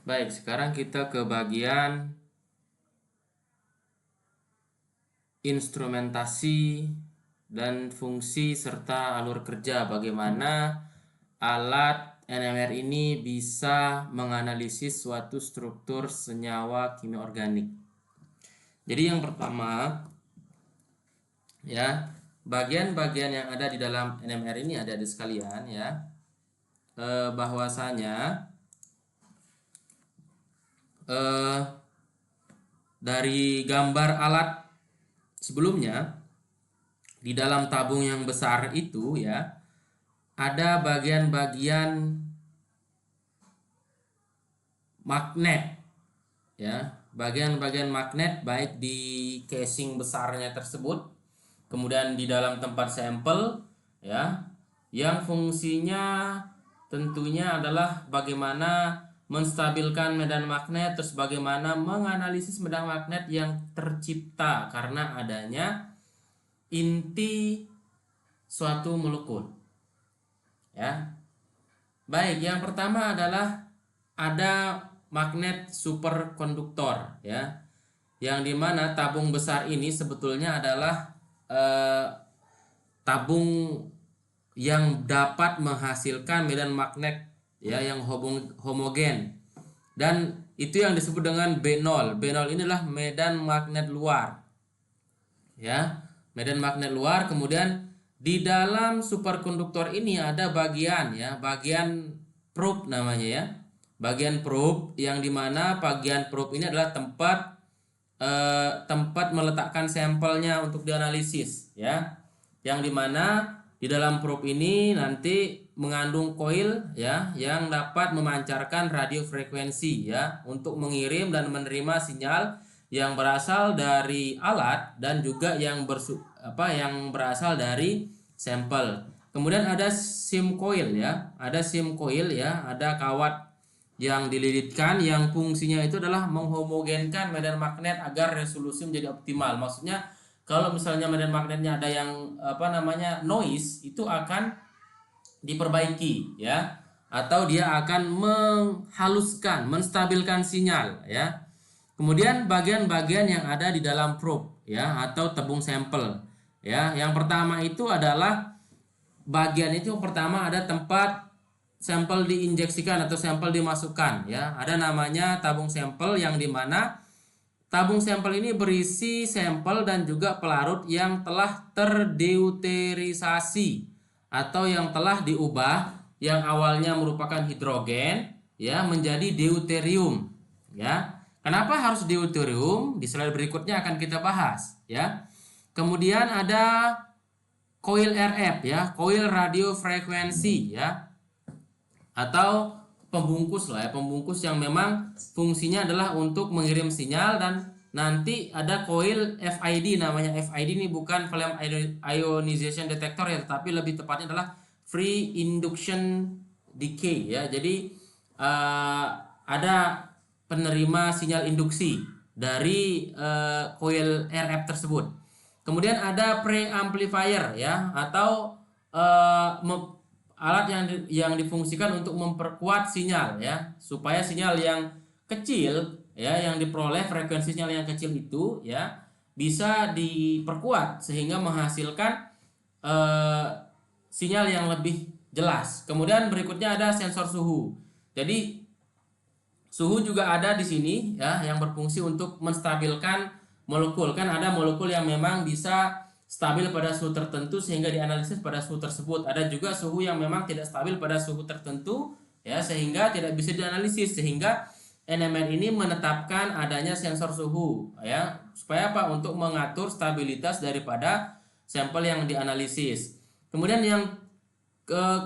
Baik, sekarang kita ke bagian instrumentasi dan fungsi serta alur kerja. Bagaimana alat NMR ini bisa menganalisis suatu struktur senyawa kimia organik. Jadi yang pertama, ya, bagian-bagian yang ada di dalam NMR ini ada di sekalian, ya. Bahwasanya eh, dari gambar alat sebelumnya, di dalam tabung yang besar itu, ya, ada bagian-bagian magnet, ya, bagian-bagian magnet baik di casing besarnya tersebut, kemudian di dalam tempat sampel, ya, yang fungsinya tentunya adalah bagaimana menstabilkan medan magnet, terus bagaimana menganalisis medan magnet yang tercipta karena adanya inti suatu molekul, ya. Baik, yang pertama adalah ada magnet superkonduktor, ya, yang dimana tabung besar ini sebetulnya adalah eh, tabung yang dapat menghasilkan medan magnet, ya, yang homogen, dan itu yang disebut dengan B0. B0 inilah medan magnet luar, ya, medan magnet luar. Kemudian di dalam superkonduktor ini ada bagian, ya, bagian probe namanya, ya, bagian probe, yang dimana bagian probe ini adalah tempat meletakkan sampelnya untuk dianalisis, ya, yang dimana di dalam probe ini nanti mengandung koil, ya, yang dapat memancarkan radio frekuensi, ya, untuk mengirim dan menerima sinyal yang berasal dari alat dan juga yang berasal dari sampel. Kemudian ada sim coil, ya, ada sim coil, ya, ada kawat yang dililitkan yang fungsinya itu adalah menghomogenkan medan magnet agar resolusi menjadi optimal. Maksudnya kalau misalnya medan magnetnya ada yang noise, itu akan diperbaiki, ya, atau dia akan menghaluskan, menstabilkan sinyal, ya. Kemudian bagian-bagian yang ada di dalam probe, ya, atau tabung sampel, ya. Yang pertama itu adalah bagian itu, yang pertama ada tempat sampel diinjeksikan atau sampel dimasukkan, ya. Ada namanya tabung sampel, yang dimana tabung sampel ini berisi sampel dan juga pelarut yang telah terdeuterisasi atau yang telah diubah, yang awalnya merupakan hidrogen, ya, menjadi deuterium, ya. Kenapa harus deuterium? Di slide berikutnya akan kita bahas, ya. Kemudian ada coil RF, ya, coil radio frekuensi, ya, atau pembungkus lah, ya, pembungkus yang memang fungsinya adalah untuk mengirim sinyal. Dan nanti ada coil FID, namanya FID ini bukan flame ionization detector, ya, tetapi lebih tepatnya adalah free induction decay, ya. Jadi ada penerima sinyal induksi dari coil RF tersebut. Kemudian ada preamplifier, ya, atau alat yang difungsikan untuk memperkuat sinyal, ya, supaya sinyal yang kecil, ya, yang diperoleh frekuensi sinyal yang kecil itu, ya, bisa diperkuat sehingga menghasilkan eh, sinyal yang lebih jelas. Kemudian berikutnya ada sensor suhu. Jadi suhu juga ada di sini, ya, yang berfungsi untuk menstabilkan molekul. Kan ada molekul yang memang bisa stabil pada suhu tertentu sehingga dianalisis pada suhu tersebut. Ada juga suhu yang memang tidak stabil pada suhu tertentu, ya, sehingga tidak bisa dianalisis. Sehingga NMR ini menetapkan adanya sensor suhu, ya, supaya apa? Untuk mengatur stabilitas daripada sampel yang dianalisis. Kemudian yang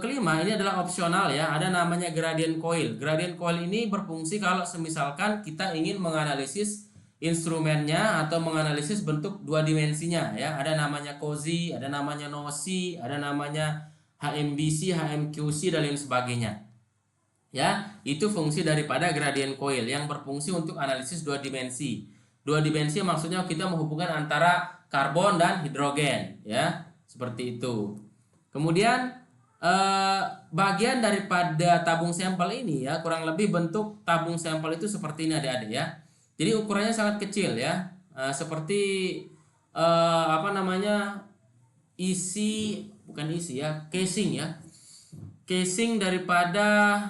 kelima ini adalah opsional, ya, ada namanya gradient coil. Gradient coil ini berfungsi kalau semisalkan kita ingin menganalisis instrumennya atau menganalisis bentuk dua dimensinya, ya. Ada namanya COSY, ada namanya NOSY, ada namanya HMBC, HMQC, dan lain sebagainya, ya. Itu fungsi daripada gradient coil yang berfungsi untuk analisis dua dimensi. Dua dimensi maksudnya kita menghubungkan antara karbon dan hidrogen, ya, seperti itu. Kemudian eh, bagian daripada tabung sampel ini ya, kurang lebih bentuk tabung sampel itu seperti ini adik-adik ya. Jadi ukurannya sangat kecil ya. Seperti apa namanya, bukan isi ya, casing ya. Casing daripada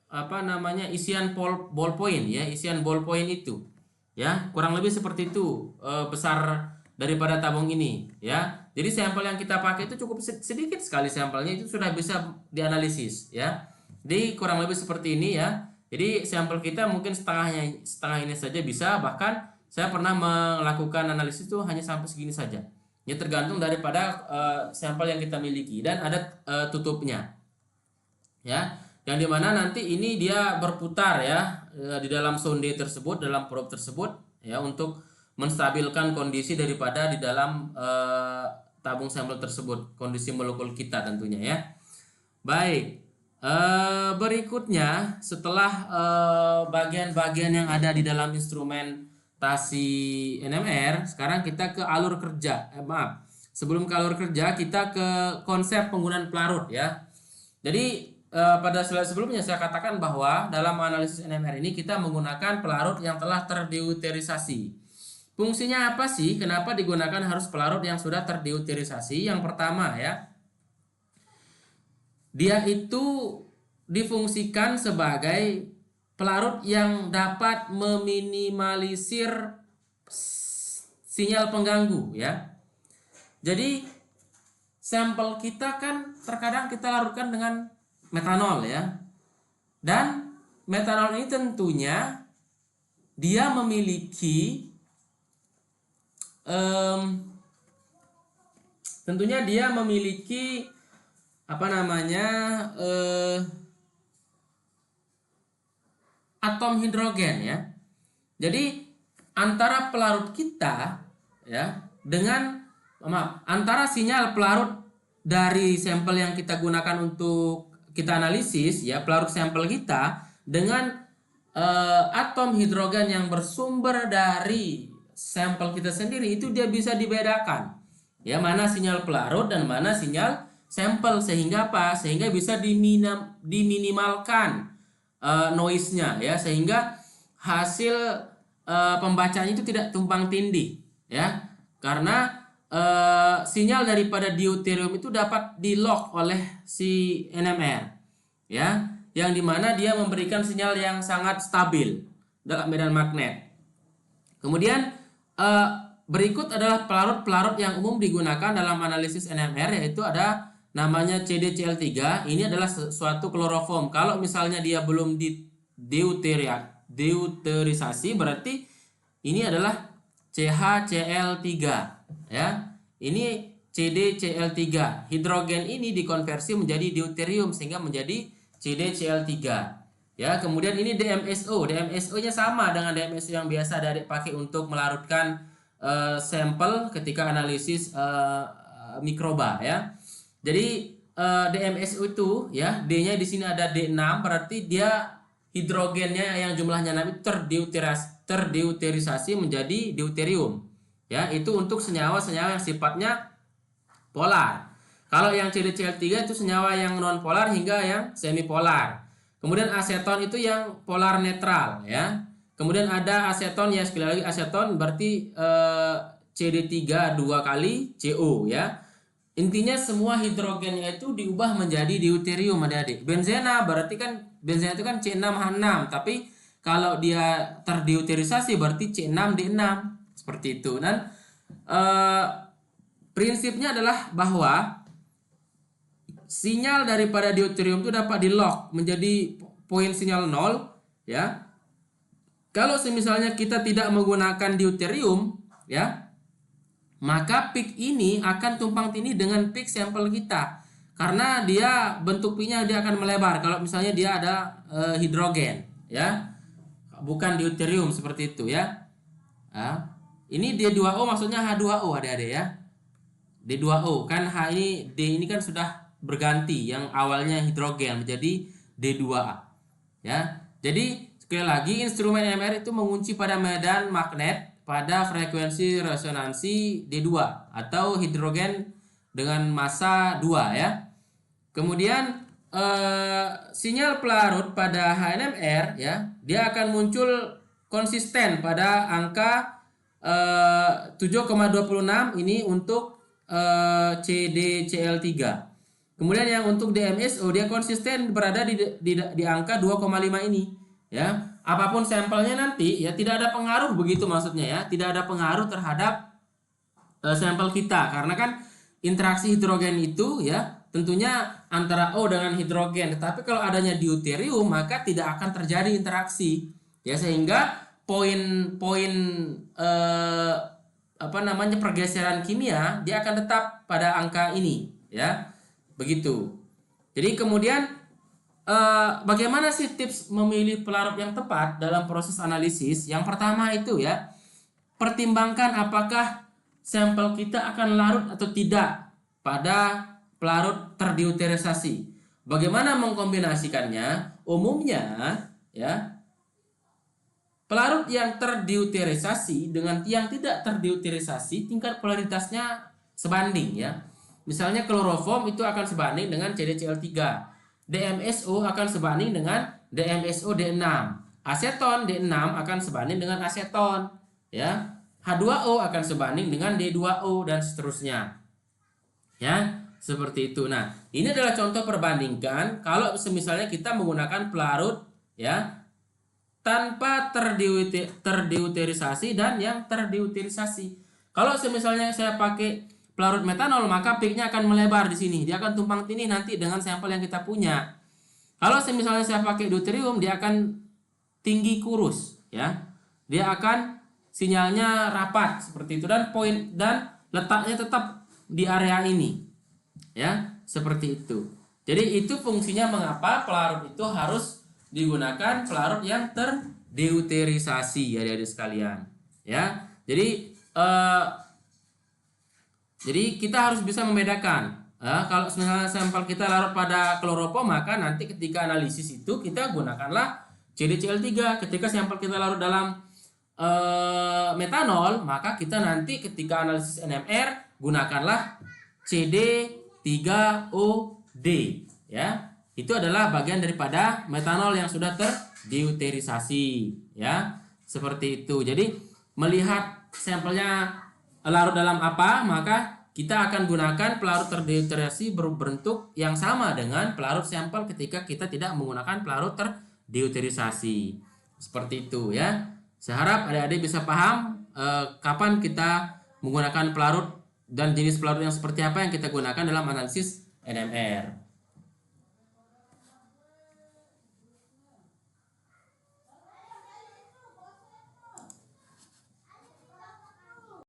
apa namanya, isian ballpoint ya, isian ballpoint itu ya, kurang lebih seperti itu besar daripada tabung ini ya. Jadi sampel yang kita pakai itu cukup sedikit sekali, sampelnya itu sudah bisa dianalisis ya. Jadi kurang lebih seperti ini ya. Jadi sampel kita mungkin setengah ini saja bisa, bahkan saya pernah melakukan analisis itu hanya sampai segini saja. Ya tergantung daripada sampel yang kita miliki, dan ada tutupnya ya, yang dimana nanti ini dia berputar ya di dalam sonde tersebut, dalam probe tersebut ya, untuk menstabilkan kondisi daripada di dalam tabung sampel tersebut, kondisi molekul kita tentunya ya. Baik, berikutnya setelah bagian-bagian yang ada di dalam instrumentasi NMR, sekarang kita ke alur kerja. Sebelum ke alur kerja, kita ke konsep penggunaan pelarut ya. Jadi pada slide sebelumnya saya katakan bahwa dalam analisis NMR ini kita menggunakan pelarut yang telah terdeuterisasi. Fungsinya apa sih? Kenapa digunakan harus pelarut yang sudah terdeuterisasi? Yang pertama ya, dia itu difungsikan sebagai pelarut yang dapat meminimalisir sinyal pengganggu ya. Jadi sampel kita kan terkadang kita larutkan dengan metanol ya. Dan metanol ini tentunya dia memiliki apa namanya, atom hidrogen ya. Jadi antara pelarut kita ya dengan antara sinyal pelarut dari sampel yang kita gunakan untuk kita analisis ya, pelarut sampel kita dengan atom hidrogen yang bersumber dari sampel kita sendiri, itu dia bisa dibedakan ya, mana sinyal pelarut dan mana sinyal sampel, sehingga apa? Sehingga bisa diminimalkan noise-nya ya, sehingga hasil pembacaan itu tidak tumpang tindih ya, karena sinyal daripada deuterium itu dapat di-lock oleh si NMR ya, yang dimana dia memberikan sinyal yang sangat stabil dalam medan magnet. Kemudian berikut adalah pelarut-pelarut yang umum digunakan dalam analisis NMR, yaitu ada namanya CdCl3. Ini adalah suatu kloroform. Kalau misalnya dia belum deuterisasi, berarti ini adalah CHCl3 ya. Ini CdCl3. Hidrogen ini dikonversi menjadi deuterium sehingga menjadi CdCl3 ya. Kemudian ini DMSO. DMSO-nya sama dengan DMSO yang biasa Adik pakai untuk melarutkan sampel ketika analisis mikroba ya. Jadi DMSO itu ya, D-nya di sini ada D6, berarti dia hidrogennya yang jumlahnya 6 itu terdeuterisasi menjadi deuterium ya. Itu untuk senyawa-senyawa yang sifatnya polar. Kalau yang CdCl3 itu senyawa yang non polar hingga yang semi polar. Kemudian aseton itu yang polar netral ya. Kemudian ada aseton ya, sekali lagi aseton berarti CD3 dua kali CO ya. Intinya semua hidrogennya itu diubah menjadi deuterium adik-adik. Benzena berarti kan, benzena itu kan C6H6, tapi kalau dia terdeuterisasi berarti C6D6 seperti itu. Dan prinsipnya adalah bahwa sinyal daripada deuterium itu dapat di-lock menjadi poin sinyal 0 ya. Kalau misalnya kita tidak menggunakan deuterium ya, maka peak ini akan tumpang tindih dengan peak sampel kita, karena dia bentuk peaknya dia akan melebar kalau misalnya dia ada hidrogen ya, bukan deuterium seperti itu ya. Ini D2O maksudnya H2O adik-adik ya. D2O kan, H ini D ini kan sudah berganti, yang awalnya hidrogen menjadi D2A ya. Jadi sekali lagi, instrumen NMR itu mengunci pada medan magnet pada frekuensi resonansi D2 atau hidrogen dengan massa 2 ya. Kemudian sinyal pelarut pada HNMR ya, dia akan muncul konsisten pada angka 7,26 ini untuk CDCl3. Kemudian yang untuk DMSO dia konsisten berada di angka 2,5 ini ya. Apapun sampelnya nanti ya tidak ada pengaruh begitu maksudnya ya, tidak ada pengaruh terhadap sampel kita karena kan interaksi hidrogen itu ya tentunya antara O dengan hidrogen, tetapi kalau adanya deuterium maka tidak akan terjadi interaksi ya, sehingga poin-poin pergeseran kimia dia akan tetap pada angka ini ya, begitu. Jadi kemudian bagaimana sih tips memilih pelarut yang tepat dalam proses analisis? Yang pertama itu ya, pertimbangkan apakah sampel kita akan larut atau tidak pada pelarut terdeuterisasi. Bagaimana mengkombinasikannya? Umumnya ya, pelarut yang terdeuterisasi dengan yang tidak terdeuterisasi tingkat polaritasnya sebanding ya. Misalnya kloroform itu akan sebanding dengan CdCl3. DMSO akan sebanding dengan DMSO D6. Aseton D6 akan sebanding dengan aseton ya. H2O akan sebanding dengan D2O dan seterusnya. Ya, seperti itu. Nah, ini adalah contoh perbandingkan kalau misalnya kita menggunakan pelarut ya tanpa terdeuterisasi dan yang terdeuterisasi. Kalau misalnya saya pakai pelarut metanol, maka peaknya akan melebar di sini. Dia akan tumpang tindih nanti dengan sampel yang kita punya. Kalau misalnya saya pakai deuterium, dia akan tinggi kurus ya. Dia akan sinyalnya rapat seperti itu dan letaknya tetap di area ini. Ya, seperti itu. Jadi itu fungsinya mengapa pelarut itu harus digunakan pelarut yang terdeuterisasi ya adik-adik sekalian. Ya. Jadi kita harus bisa membedakan. Kalau misalnya sampel kita larut pada kloropom, maka nanti ketika analisis itu kita gunakanlah CdCl3. Ketika sampel kita larut dalam metanol, maka kita nanti ketika analisis NMR gunakanlah CD3OD ya. Itu adalah bagian daripada metanol yang sudah terdeuterisasi ya. Seperti itu. Jadi melihat sampelnya larut dalam apa, maka kita akan gunakan pelarut terdeuterisasi berbentuk yang sama dengan pelarut sampel ketika kita tidak menggunakan pelarut terdeuterisasi. Seperti itu ya. Saya harap adik-adik bisa paham kapan kita menggunakan pelarut dan jenis pelarut yang seperti apa yang kita gunakan dalam analisis NMR.